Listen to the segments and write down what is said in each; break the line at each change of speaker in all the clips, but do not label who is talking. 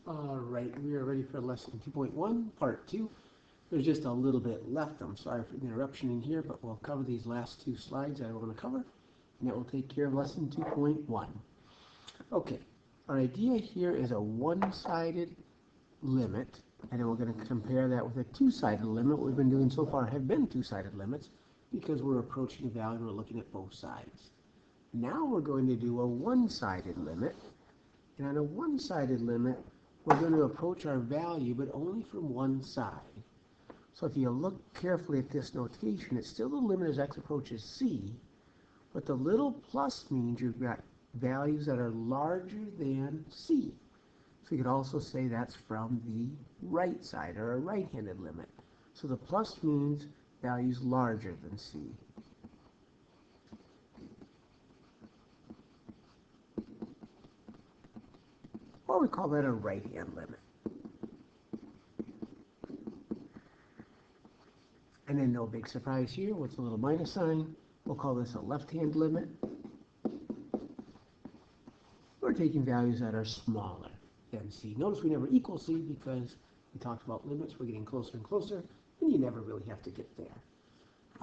All right, we are ready for lesson 2.1, part 2. There's just a little bit left. I'm sorry for the interruption in here, but we'll cover these last two slides that I want to cover, and that will take care of lesson 2.1. Okay, our idea here is a one-sided limit, and then we're going to compare that with a two-sided limit. What we've been doing so far have been two-sided limits because we're approaching a value and we're looking at both sides. Now we're going to do a one-sided limit, and on a one-sided limit, we're going to approach our value, but only from one side. So if you look carefully at this notation, it's still the limit as x approaches c, but the little plus means you've got values that are larger than c. So you could also say that's from the right side, or a right-handed limit. So the plus means values larger than c. Or we call that a right-hand limit. And then no big surprise here, with a little minus sign, we'll call this a left-hand limit. We're taking values that are smaller than c. Notice we never equal c because we talked about limits. We're getting closer and closer, and you never really have to get there.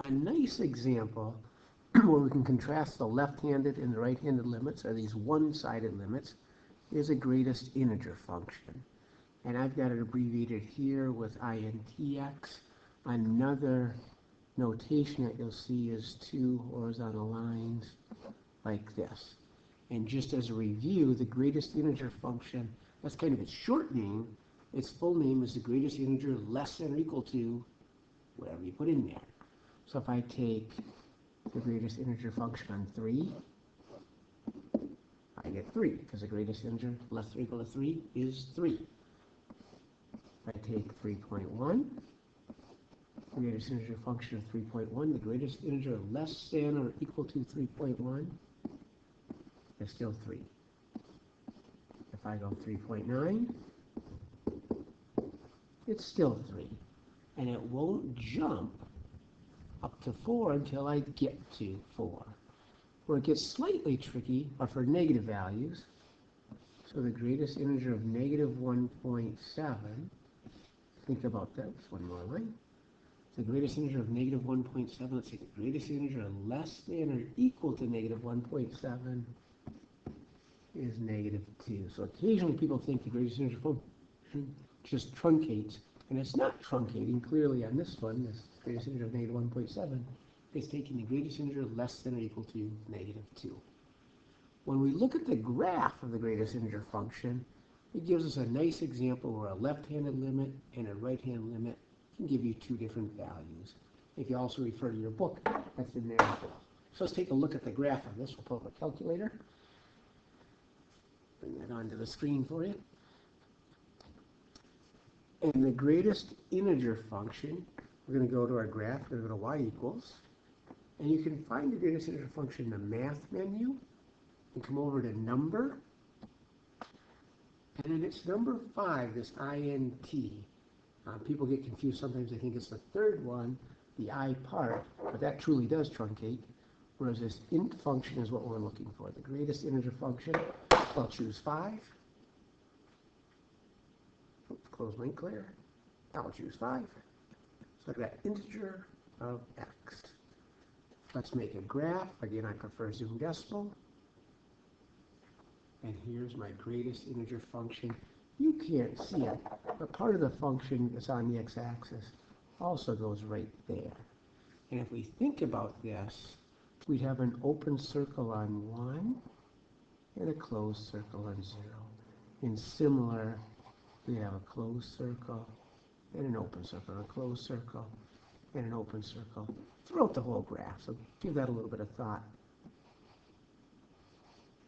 A nice example where we can contrast the left-handed and the right-handed limits, are these one-sided limits, is a greatest integer function. And I've got it abbreviated here with intx. Another notation that you'll see is two horizontal lines like this. And just as a review, the greatest integer function, that's kind of its short name. Its full name is the greatest integer less than or equal to whatever you put in there. So if I take the greatest integer function on 3, I get 3, because the greatest integer less than or equal to 3 is 3. If I take 3.1, the greatest integer function of 3.1, the greatest integer less than or equal to 3.1 is still 3. If I go 3.9, it's still 3. And it won't jump up to 4 until I get to 4. Where it gets slightly tricky are for negative values. So the greatest integer of negative 1.7, think about this, one more line. The greatest integer of negative 1.7, let's say the greatest integer less than or equal to negative 1.7 is negative 2. So occasionally people think the greatest integer function just truncates, and it's not truncating. Clearly on this one, this greatest integer of negative 1.7 is taking the greatest integer less than or equal to negative 2. When we look at the graph of the greatest integer function, it gives us a nice example where a left-handed limit and a right-hand limit can give you two different values. If you also refer to your book, that's in there as well. So let's take a look at the graph of this. We'll pull up a calculator. Bring that onto the screen for you. And the greatest integer function, we're going to go to our graph, we're going to go to y equals. And you can find the greatest integer function in the math menu and come over to number. And then it's number 5, this int. People get confused. Sometimes they think it's the third one, the I part, but that truly does truncate, whereas this int function is what we're looking for. The greatest integer function, I'll choose 5. Oops, close link clear. I'll choose 5. So I've got integer of x. Let's make a graph. Again, I prefer zoom decimal. And here's my greatest integer function. You can't see it, but part of the function that's on the x-axis also goes right there. And if we think about this, we'd have an open circle on 1 and a closed circle on 0. And similar, we have a closed circle and an open circle, a closed circle and an open circle throughout the whole graph. So give that a little bit of thought.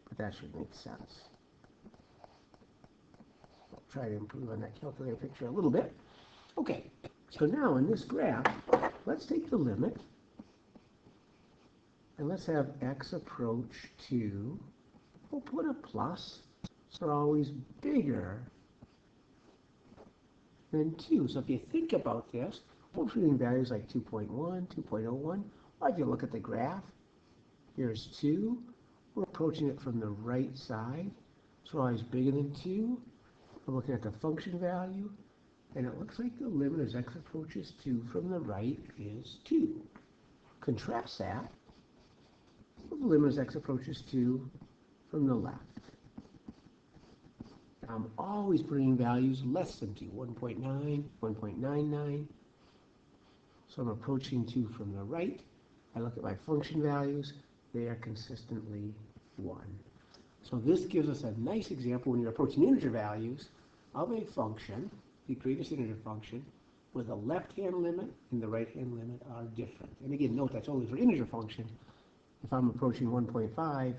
But that should make sense. I'll try to improve on that calculator picture a little bit. Okay, so now in this graph, let's take the limit and let's have x approach to, we'll put a plus, so they're always bigger than 2. So if you think about this, we're treating values like 2.1, 2.01. Or if you look at the graph, here's 2. We're approaching it from the right side, so always bigger than 2. we're looking at the function value, and it looks like the limit as x approaches 2 from the right is 2. Contrast that with the limit as x approaches 2 from the left. I'm always putting values less than 2, 1.9, 1.99. So I'm approaching 2 from the right. I look at my function values. They are consistently 1. So this gives us a nice example when you're approaching integer values of a function, the greatest integer function, where the left-hand limit and the right-hand limit are different. And again, note that's only for integer function. If I'm approaching 1.5,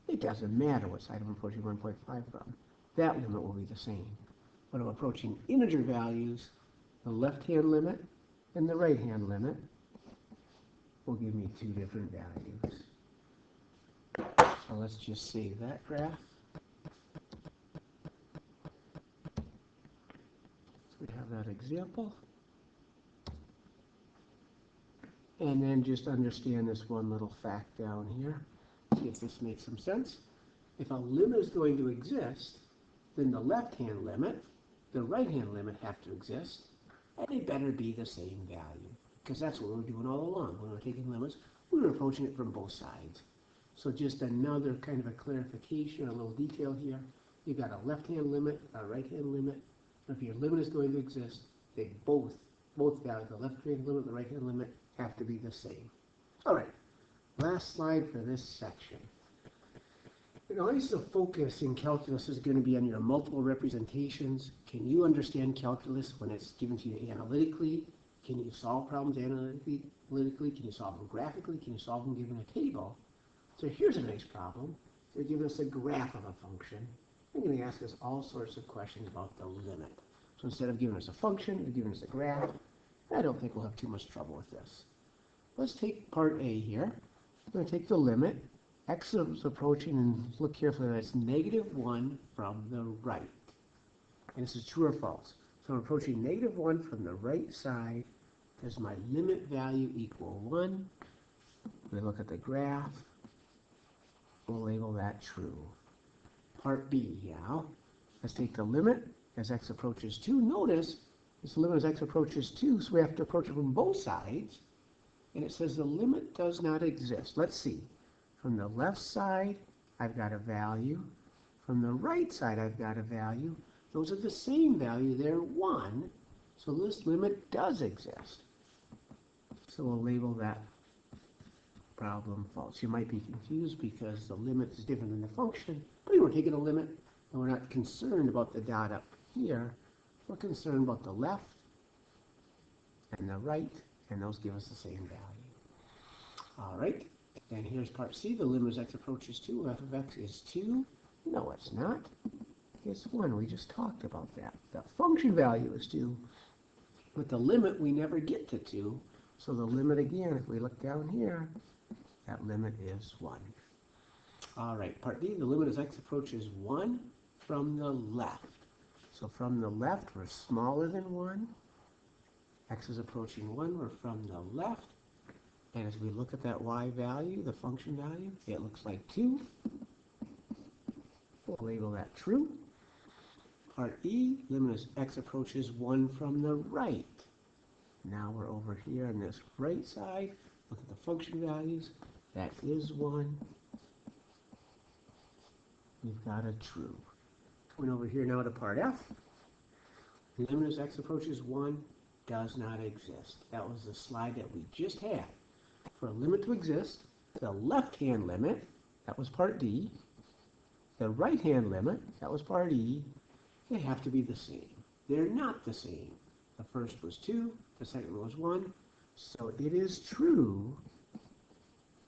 it doesn't matter what side I'm approaching 1.5 from. That limit will be the same. When I'm approaching integer values, the left-hand limit and the right-hand limit will give me 2 different values. So let's just save that graph. So we have that example. And then just understand this one little fact down here. See if this makes some sense. If a limit is going to exist, then the left-hand limit, the right-hand limit have to exist, and they better be the same value. Because that's what we're doing all along. When we're taking limits, we're approaching it from both sides. So just another kind of a clarification, a little detail here. You've got a left-hand limit, a right-hand limit. If your limit is going to exist, they both values, the left-hand limit and the right-hand limit, have to be the same. All right, last slide for this section. Always the focus in calculus is going to be on your multiple representations. Can you understand calculus when it's given to you analytically? Can you solve problems analytically? Can you solve them graphically? Can you solve them given a table? So here's a nice problem. They're giving us a graph of a function. They're going to ask us all sorts of questions about the limit. So instead of giving us a function, they're giving us a graph. I don't think we'll have too much trouble with this. Let's take part A here. We're going to take the limit. X is approaching, and look carefully, that's -1 from the right. And this is true or false. So I'm approaching -1 from the right side. Does my limit value equal 1? We look at the graph. We'll label that true. Part B now. Let's take the limit as x approaches 2. Notice this limit as x approaches 2, so we have to approach it from both sides. And it says the limit does not exist. Let's see. From the left side, I've got a value. From the right side, I've got a value. Those are the same value. They're 1. So this limit does exist. So we'll label that problem false. You might be confused because the limit is different than the function. But we're taking a limit, and we're not concerned about the dot up here. We're concerned about the left and the right, and those give us the same value. All right. And here's part C. The limit as x approaches 2. F of x is 2. No, it's not. It's 1. We just talked about that. The function value is 2. But the limit, we never get to 2. So the limit, again, if we look down here, that limit is 1. All right, part D. The limit as x approaches 1 from the left. So from the left, we're smaller than 1. X is approaching 1. We're from the left. And as we look at that y value, the function value, it looks like 2. We'll label that true. Part E, limit as x approaches 1 from the right. Now we're over here on this right side. Look at the function values. That is 1. We've got a true. Coming over here now to part F. Limit as x approaches 1 does not exist. That was the slide that we just had. For a limit to exist, the left-hand limit, that was part D, the right-hand limit, that was part E, they have to be the same. They're not the same. The first was 2, the second was 1, so it is true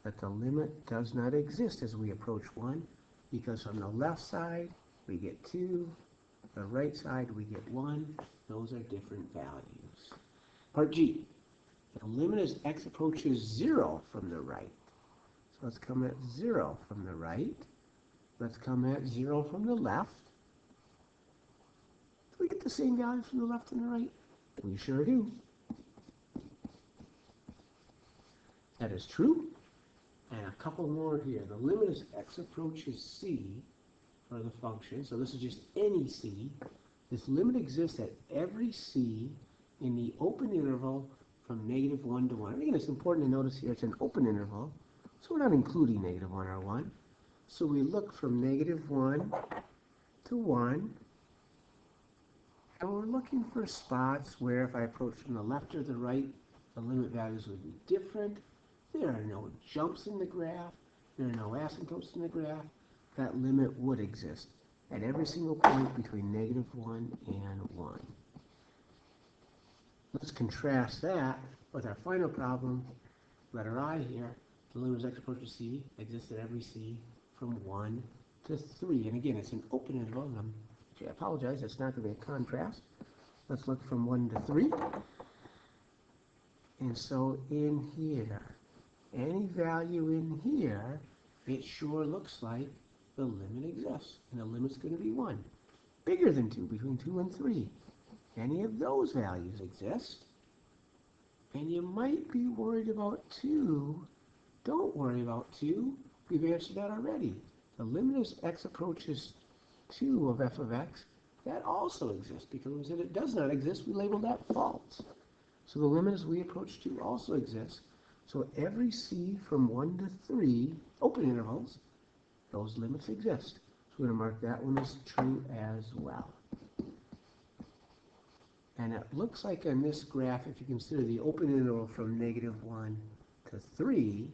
that the limit does not exist as we approach 1, because on the left side, we get 2, the right side, we get 1. Those are different values. Part G. The limit as x approaches 0 from the right. So let's come at 0 from the right. Let's come at 0 from the left. Do we get the same values from the left and the right? We sure do. That is true. And a couple more here. The limit as x approaches c for the function. So this is just any c. This limit exists at every c in the open interval from -1 to 1. And again, it's important to notice here it's an open interval, so we're not including -1 or 1. So we look from -1 to 1, and we're looking for spots where if I approach from the left or the right, the limit values would be different. There are no jumps in the graph. There are no asymptotes in the graph. That limit would exist at every single point between -1 and 1. Let's contrast that with our final problem, letter I here. The limit as x approaches c exists at every c from 1 to 3. And again, it's an open interval. And I apologize, it's not going to be a contrast. Let's look from 1 to 3. And so in here, any value in here, it sure looks like the limit exists. And the limit's going to be 1. Bigger than 2, between 2 and 3. Any of those values exist. And you might be worried about 2. Don't worry about 2. We've answered that already. The limit as x approaches 2 of f of x, that also exists, because if it does not exist, we label that false. So the limit as we approach 2 also exists. So every c from 1 to 3, open intervals, those limits exist. So we're going to mark that one as true as well. And it looks like on this graph, if you consider the open interval from -1 to 3,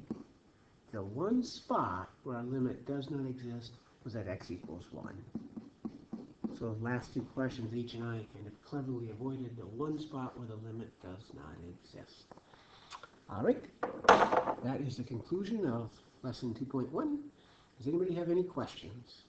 the one spot where our limit does not exist was at x equals 1. So the last two questions, H and I kind of cleverly avoided the one spot where the limit does not exist. All right, that is the conclusion of lesson 2.1. Does anybody have any questions?